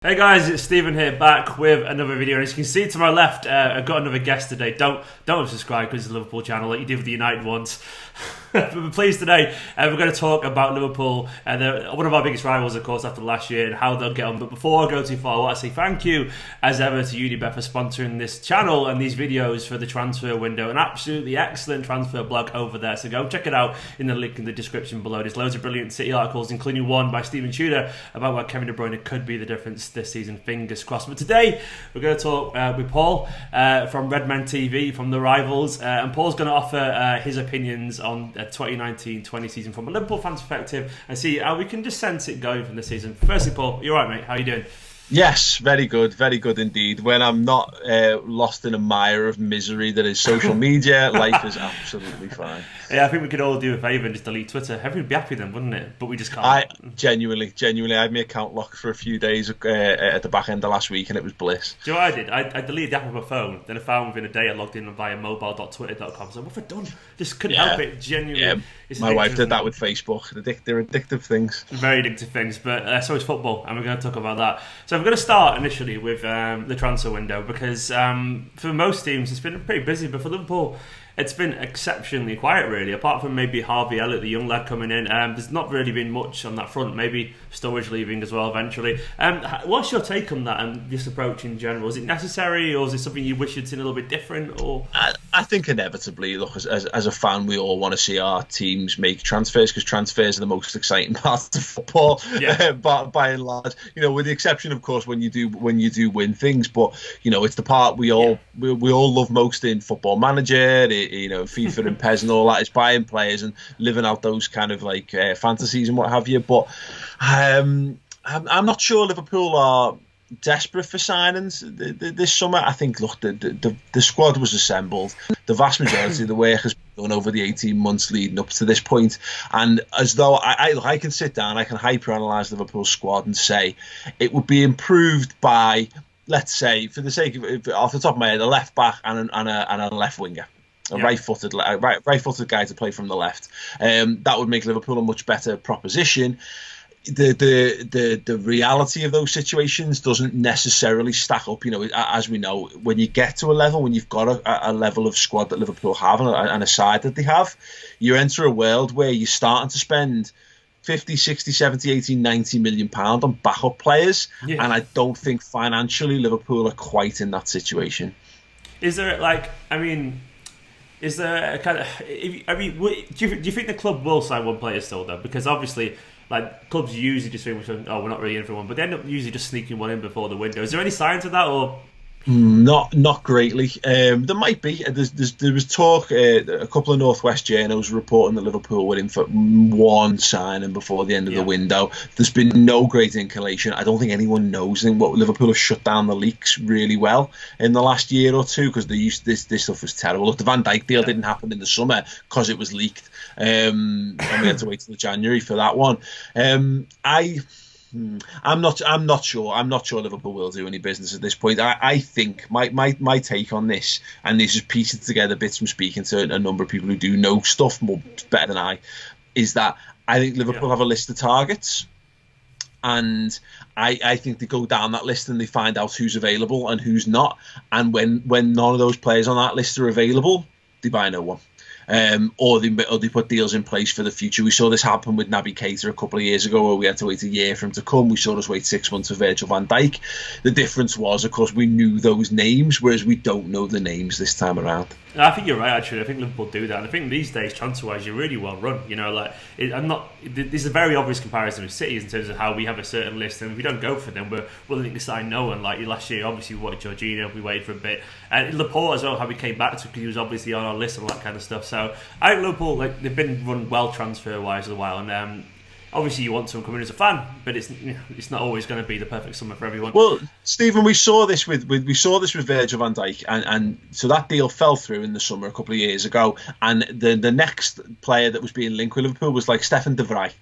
Hey guys, it's Stephen here, back with another video. And as you can see to my left, I've got another guest today. Don't subscribe because it's a Liverpool channel like you did with the United ones. But we're pleased today. We're going to talk about Liverpool, one of our biggest rivals, of course, after last year, and how they'll get on. But before I go too far, I want to say thank you, as ever, to Unibet for sponsoring this channel and these videos for the transfer window. An absolutely excellent transfer blog over there. So go check it out in the link in the description below. There's loads of brilliant City articles, including one by Stephen Tudor about where Kevin De Bruyne could be the difference this season. Fingers crossed. But today we're going to talk with Paul from Redmen TV, from the rivals, and Paul's going to offer his opinions on 2019-20 season from a Liverpool fan's perspective and see how we can just sense it going from the season. Firstly, Paul, you all right, mate? How are you doing? Yes, very good indeed. When I'm not lost in a mire of misery that is social media, life is absolutely fine. Yeah, I think we could all do a favour and just delete Twitter. Everyone would be happy then, wouldn't it? But we just can't. I genuinely, I had my account locked for a few days at the back end of last week, and it was bliss. Do you know what I did? I deleted the app on my phone. Then I found within a day I logged in via mobile.twitter.com. So what have I done? Just couldn't help it. Genuinely. Yeah. My wife did that with Facebook. They're addictive things. Very addictive things, but so is football, and we're going to talk about that. So I'm going to start initially with the transfer window, because for most teams it's been pretty busy, but for Liverpool it's been exceptionally quiet, really. Apart from maybe Harvey Elliott, the young lad coming in, there's not really been much on that front. Maybe Sturridge leaving as well eventually. What's your take on that and this approach in general? Is it necessary, or is it something you wish you'd seen a little bit different? Or I think inevitably, look, as a fan, we all want to see our teams make transfers, because transfers are the most exciting part of football. Yeah. by and large, with the exception, of course, when you do win things. But it's the part we all love most in Football Manager, FIFA and PES and all that. It's buying players and living out those kind of like fantasies and what have you. But I'm not sure Liverpool are desperate for signings this summer. I think, look, the squad was assembled. The vast majority of the work has been done over the 18 months leading up to this point. And as though I can sit down, I can hyper-analyse Liverpool's squad and say it would be improved by, let's say, for the sake of, off the top of my head, a left back and a left winger. A right-footed guy to play from the left. That would make Liverpool a much better proposition. The reality of those situations doesn't necessarily stack up. As we know, when you get to a level, when you've got a level of squad that Liverpool have and a side that they have, you enter a world where you're starting to spend 50, 60, 70, 80, 90 million pound on backup players. Yeah. And I don't think financially Liverpool are quite in that situation. Is there Is there a kind of? Do you think the club will sign one player still though? Because obviously, like, clubs usually just think, we're not really in for one, but they end up usually just sneaking one in before the window. Is there any signs of that, or? Not greatly. There might be. There was talk. A couple of Northwest journals reporting that Liverpool were in for one signing before the end of the window. There's been no great inclination. I don't think anyone knows. What Liverpool have shut down the leaks really well in the last year or two, because they used this stuff was terrible. Look, the Van Dijk deal didn't happen in the summer because it was leaked, and we had to wait till January for that one. I'm not sure. I'm not sure Liverpool will do any business at this point. I think my take on this, and this is piecing together bits from speaking to a number of people who do know stuff more better than I, is that I think Liverpool have a list of targets, and I think they go down that list and they find out who's available and who's not, and when none of those players on that list are available, they buy no one. Or they put deals in place for the future. We saw this happen with Naby Keita a couple of years ago, where we had to wait a year for him to come. We saw us wait 6 months for Virgil van Dijk. The difference was, of course, we knew those names, whereas we don't know the names this time around. I think you're right, actually. I think Liverpool do that. And I think these days, transfer-wise, you're really well run. There's a very obvious comparison with City in terms of how we have a certain list, and if we don't go for them, we're willing to sign no one. Like last year, obviously, we wanted Jorginho, we waited for a bit. And Laporte as well, how we came back to, because he was obviously on our list and all that kind of stuff. So I think Liverpool, they've been run well transfer-wise for a while, and obviously you want someone coming as a fan, but it's not always going to be the perfect summer for everyone. Well, Stephen, we saw this with Virgil van Dijk, and so that deal fell through in the summer a couple of years ago, and the next player that was being linked with Liverpool was like Stefan de Vrij.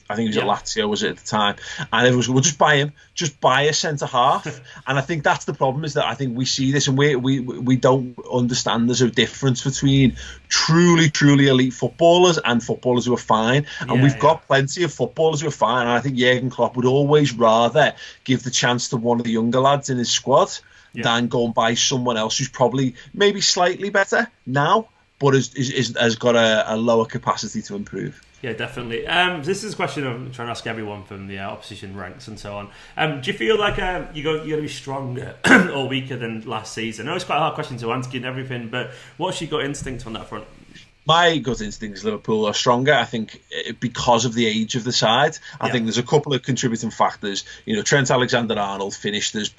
I think he was at Lazio, was it at the time? And everyone was, we'll just buy him, just buy a centre half. And I think that's the problem, is that I think we see this and we don't understand there's a difference between truly elite footballers and footballers who are fine. And we've got plenty of footballers who are fine. And I think Jurgen Klopp would always rather give the chance to one of the younger lads in his squad than go and buy someone else who's probably maybe slightly better now, but has got a lower capacity to improve. Yeah, definitely. This is a question I'm trying to ask everyone from the opposition ranks and so on. Do you feel like you're going to be stronger or weaker than last season? I know it's quite a hard question to answer and everything, but what's your gut instinct on that front? My gut instinct is Liverpool are stronger. I think because of the age of the side. I think there's a couple of contributing factors. Trent Alexander-Arnold finished as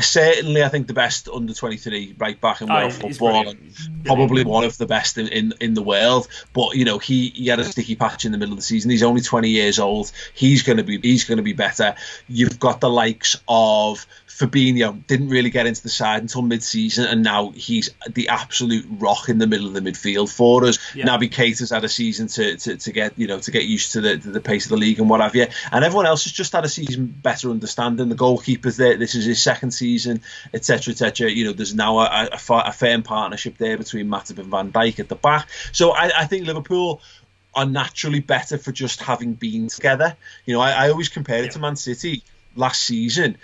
certainly, I think, the best under-23 right back in world football, and probably one of the best in the world. But he had a sticky patch in the middle of the season. He's only 20 years old. He's going to be better. You've got the likes of Fabinho, didn't really get into the side until mid-season, and now he's the absolute rock in the middle of the midfield for us. Naby Keita's had a season to get used to the pace of the league and what have you, and everyone else has just had a season better understanding. The goalkeeper's there. This is his second season, etc., etc. There's now a firm partnership there between Matip and Van Dijk at the back. So I think Liverpool are naturally better for just having been together. I always compare it to Man City last season.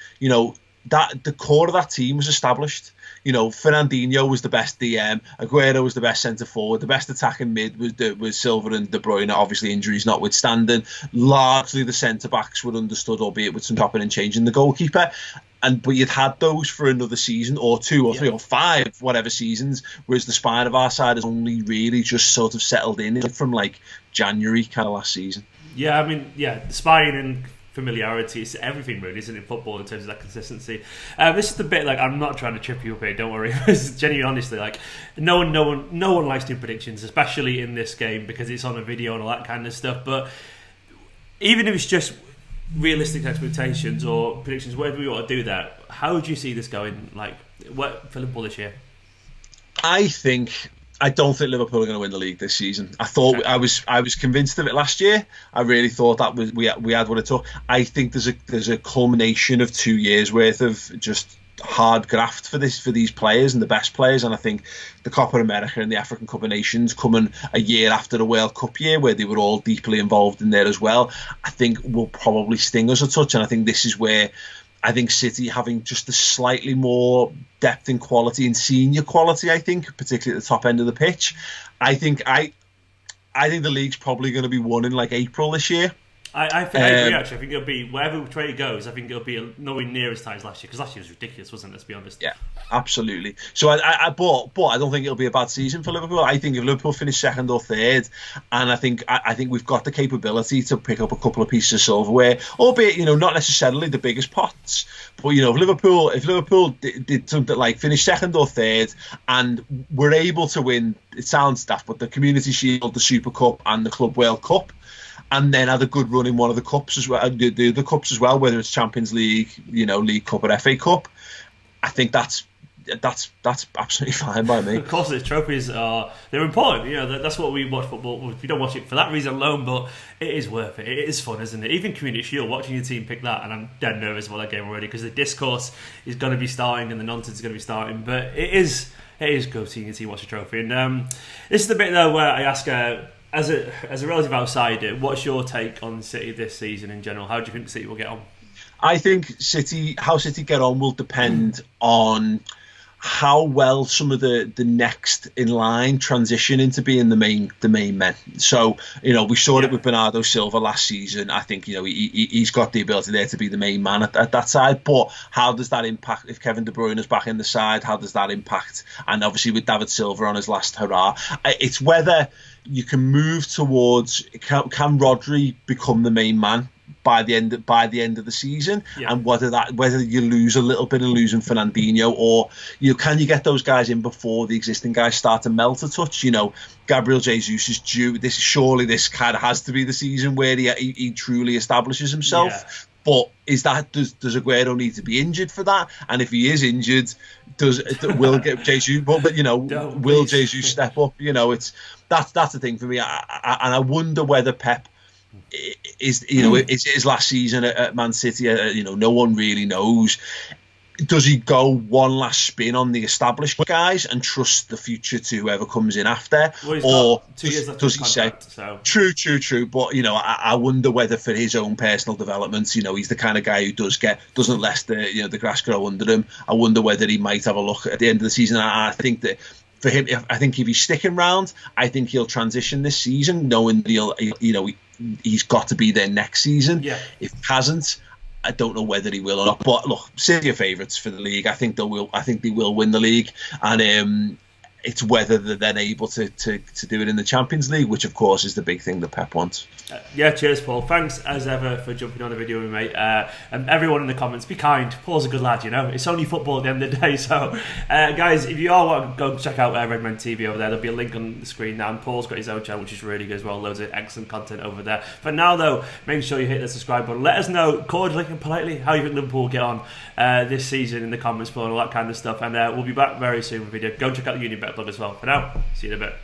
That the core of that team was established. Fernandinho was the best DM, Aguero was the best centre forward, the best attacking mid was Silva and De Bruyne, obviously injuries notwithstanding. Largely the centre backs were understood, albeit with some chopping and changing. The goalkeeper, but you'd had those for another season or two or three or five, whatever seasons, whereas the spine of our side has only really just sort of settled in from like January kind of last season. Yeah, I mean, the spine and familiarity is everything, really, isn't it, football, in terms of that consistency. This is the bit, I'm not trying to trip you up here, don't worry. It's genuinely, honestly, no one likes doing predictions, especially in this game, because it's on a video and all that kind of stuff. But even if it's just realistic expectations or predictions, whatever we want to do that, how would you see this going, for Liverpool this year? I don't think Liverpool are going to win the league this season. I thought I was convinced of it last year. I really thought that we had what it took. I think there's a culmination of 2 years worth of just hard graft for these players and the best players. And I think the Copa America and the African Cup of Nations coming a year after the World Cup year, where they were all deeply involved in there as well, I think will probably sting us a touch. And I think this is where I think City having just a slightly more depth in quality and senior quality, I think, particularly at the top end of the pitch. I think the league's probably going to be won in April this year. I agree, actually. I think it'll be, wherever way it goes, I think it'll be nowhere near as tight as last year, because last year was ridiculous, wasn't it? Let's be honest. Yeah, absolutely. So but I don't think it'll be a bad season for Liverpool. I think if Liverpool finish second or third, and I think we've got the capability to pick up a couple of pieces of silverware, albeit not necessarily the biggest pots. But if Liverpool did something like finish second or third, and we're able to win, it sounds daft, but the Community Shield, the Super Cup, and the Club World Cup, and then had a good run in one of the cups as well, the cups as well, whether it's Champions League, League Cup or FA Cup, I think that's absolutely fine by me. Of course, the trophies they're important. That's what we watch football. We don't watch it for that reason alone, but it is worth it. It is fun, isn't it? Even Community Shield, watching your team pick that, and I'm dead nervous about that game already, because the discourse is going to be starting and the nonsense is going to be starting. But it is good seeing your team watch a trophy. And this is the bit though where I ask. As a relative outsider, what's your take on City this season in general? How do you think City will get on? I think how City get on will depend on how well some of the next in line transition into being the main men. So we saw it with Bernardo Silva last season. I think he's got the ability there to be the main man at that side. But how does that impact if Kevin De Bruyne is back in the side? How does that impact? And obviously with David Silva on his last hurrah, it's whether you can move towards can Rodri become the main man by the end of the season, and whether you lose a little bit and losing Fernandinho, or can you get those guys in before the existing guys start to melt a touch? Gabriel Jesus is due. This kind of has to be the season where he truly establishes himself. Yeah. But does Aguero need to be injured for that? And if he is injured, will Jesus? Will Jesus step up? That's the thing for me. And I wonder whether Pep is it's his last season at Man City. No one really knows. Does he go one last spin on the established guys and trust the future to whoever comes in after, or does he say true? But I wonder whether for his own personal development, he's the kind of guy who doesn't let the grass grow under him. I wonder whether he might have a look at the end of the season. I think that for him, I think if he's sticking around, I think he'll transition this season, knowing he's got to be there next season. Yeah. If he hasn't, I don't know whether he will or not. But look, City are favourites for the league. I think they will win the league, and it's whether they're then able to do it in the Champions League, which of course is the big thing that Pep wants. Cheers, Paul. Thanks as ever for jumping on the video with me, mate. And everyone in the comments, be kind. Paul's a good lad, It's only football at the end of the day. So, guys, if you all want to go check out Redmen TV over there, there'll be a link on the screen now. And Paul's got his own channel, which is really good as well. Loads of excellent content over there. For now, though, make sure you hit the subscribe button. Let us know cordially and politely how you think Liverpool will get on this season in the comments below and all that kind of stuff. And we'll be back very soon with a video. Go check out the Unibet blog as well. For now, see you in a bit.